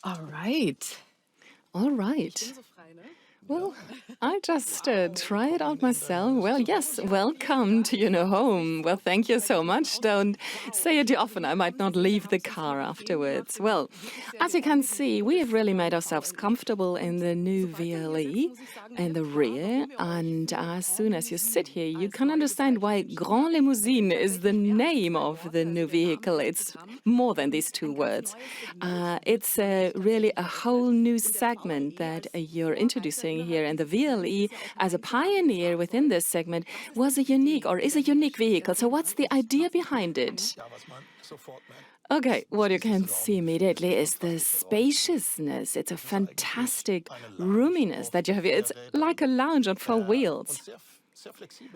All right. All right. Well, I just try it out myself. Well, yes, welcome to your new home. Well, thank you so much. Don't say it too often. I might not leave the car afterwards. Well, as you can see, we have really made ourselves comfortable in the new VLE in the rear. And as soon as you sit here, you can understand why Grand Limousine is the name of the new vehicle. It's more than these two words. It's really a whole new segment that you're introducing here, and the VLE, as a pioneer within this segment, was a unique or is a unique vehicle. So what's the idea behind it? Okay, what you can see immediately is the spaciousness. It's a fantastic roominess that you have here. It's like a lounge on four wheels.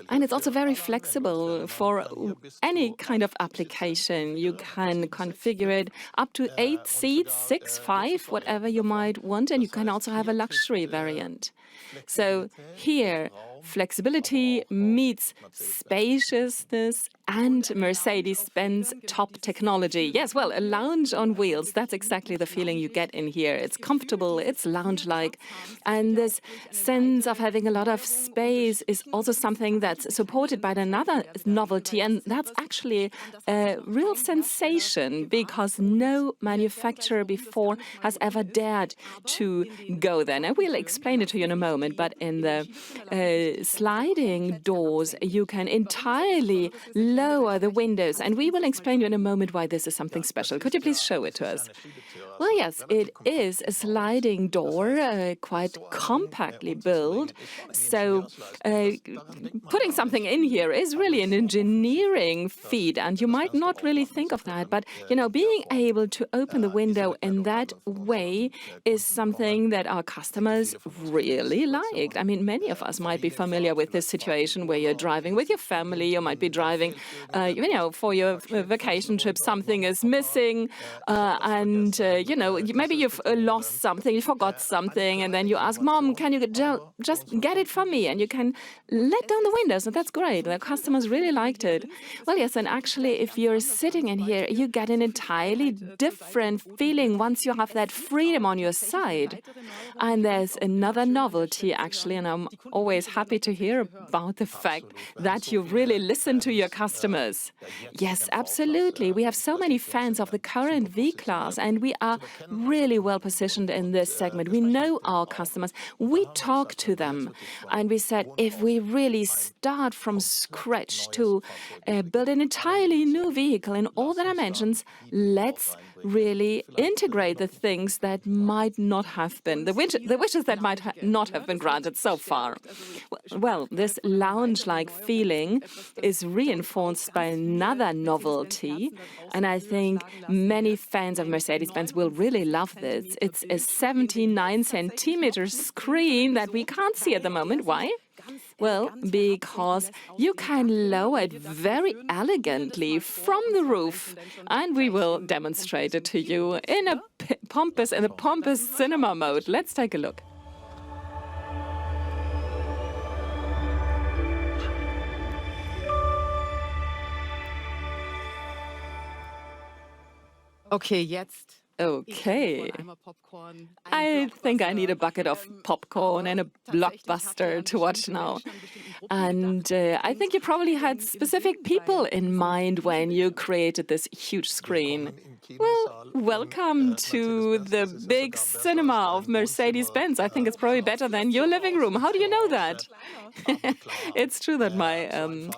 And it's also very flexible for any kind of application. You can configure it up to 8 seats, 6, 5, whatever you might want, and you can also have a luxury variant. So here, flexibility meets spaciousness and Mercedes-Benz top technology. Yes, well, a lounge on wheels, that's exactly the feeling you get in here. It's comfortable, it's lounge-like, and this sense of having a lot of space is also something that's supported by another novelty, and that's actually a real sensation, because no manufacturer before has ever dared to go there. Now, we'll explain it to you in a moment, but in the sliding doors, you can entirely lower the windows, and we will explain to you in a moment why this is something special. Could you please show it to us? Well, yes, it is a sliding door, quite compactly built. So putting something in here is really an engineering feat, and you might not really think of that. But, you know, being able to open the window in that way is something that our customers really liked. I mean, many of us might be familiar with this situation where you're driving with your family, you might be driving, you know, for your vacation trip, something is missing, and you know, maybe you've lost something, you forgot something, and then you ask, Mom, can you just get it for me? And you can let down the windows, and that's great. The customers really liked it. Well, yes, and actually, if you're sitting in here, you get an entirely different feeling once you have that freedom on your side. And there's another novelty, actually, and I'm always happy to hear about the fact that you really listen to your customers. Yes, absolutely. We have so many fans of the current V-Class, and we are really well positioned in this segment. We know our customers. We talk to them, and we said, if we really start from scratch to build an entirely new vehicle in all the dimensions, let's really integrate the things that might not have been, the wishes that might not have been granted so far. Well, this lounge-like feeling is reinforced by another novelty, and I think many fans of Mercedes-Benz will really love this. It's a 79-centimeter screen that we can't see at the moment. Why? Well, because you can lower it very elegantly from the roof, and we will demonstrate it to you in a pompous cinema mode. Let's take a look. Okay, jetzt. Okay. I think I need a bucket of popcorn and a blockbuster to watch now. And I think you probably had specific people in mind when you created this huge screen. Well, welcome to the big cinema of Mercedes-Benz. I think it's probably better than your living room. How do you know that? It's true that my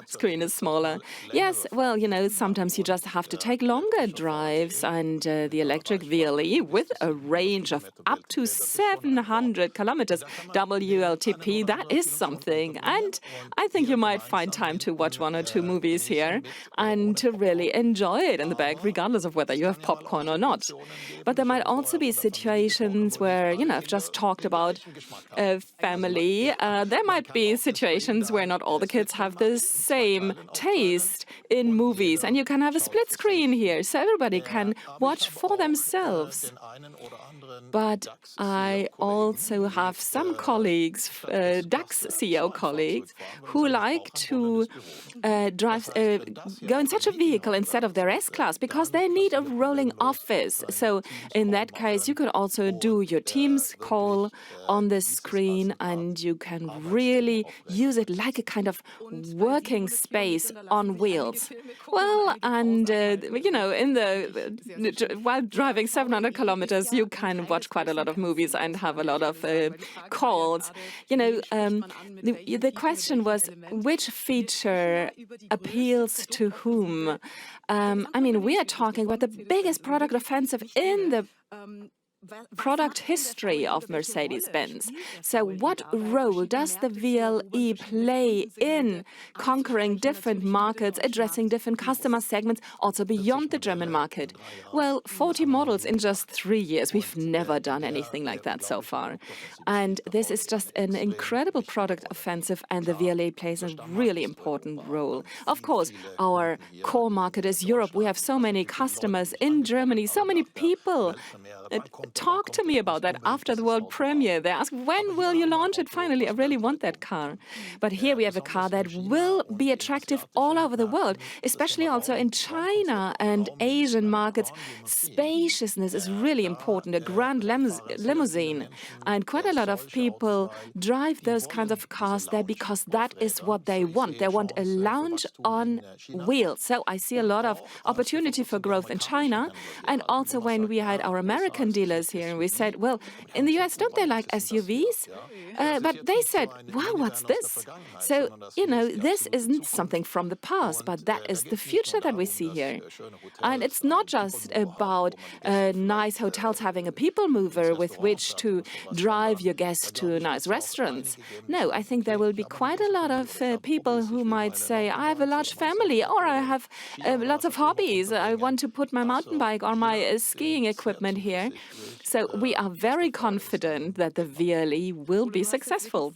screen is smaller. Yes, well, you know, sometimes you just have to take longer drives, and the electric VLE with a range of up to 700 kilometers WLTP, that is something. And I think you might find time to watch 1 or 2 movies here and to really enjoy it in the back, regardless of whether you have popcorn or not. But there might also be situations where, you know, I've just talked about family. There might be situations where not all the kids have the same taste in movies, and you can have a split screen here, so everybody can watch for themselves themselves. But I also have some colleagues, DAX CEO colleagues, who like to go in such a vehicle instead of their S-Class because they need a rolling office. So in that case, you could also do your Teams call on the screen, and you can really use it like a kind of working space on wheels. Well, and while driving 700 kilometers, you can watch quite a lot of movies and have a lot of calls. The question was, which feature appeals to whom? I mean, we are talking about the biggest product offensive in the product history of Mercedes-Benz. So what role does the VLE play in conquering different markets, addressing different customer segments, also beyond the German market? Well, 40 models in just 3 years. We've never done anything like that so far. And this is just an incredible product offensive, and the VLE plays a really important role. Of course, our core market is Europe. We have so many customers in Germany, so many people talk to me about that after the world premiere. They ask, when will you launch it finally? I really want that car. But here we have a car that will be attractive all over the world, especially also in China and Asian markets. Spaciousness is really important, a grand limousine. And quite a lot of people drive those kinds of cars there because that is what they want. They want a lounge on wheels. So I see a lot of opportunity for growth in China. And also when we had our American dealers here, and we said, well, in the US, don't they like SUVs? But they said, wow, what's this? So, this isn't something from the past, but that is the future that we see here. And it's not just about nice hotels having a people mover with which to drive your guests to nice restaurants. No, I think there will be quite a lot of people who might say, I have a large family, or I have lots of hobbies. I want to put my mountain bike or my skiing equipment here. So we are very confident that the VLE will be successful.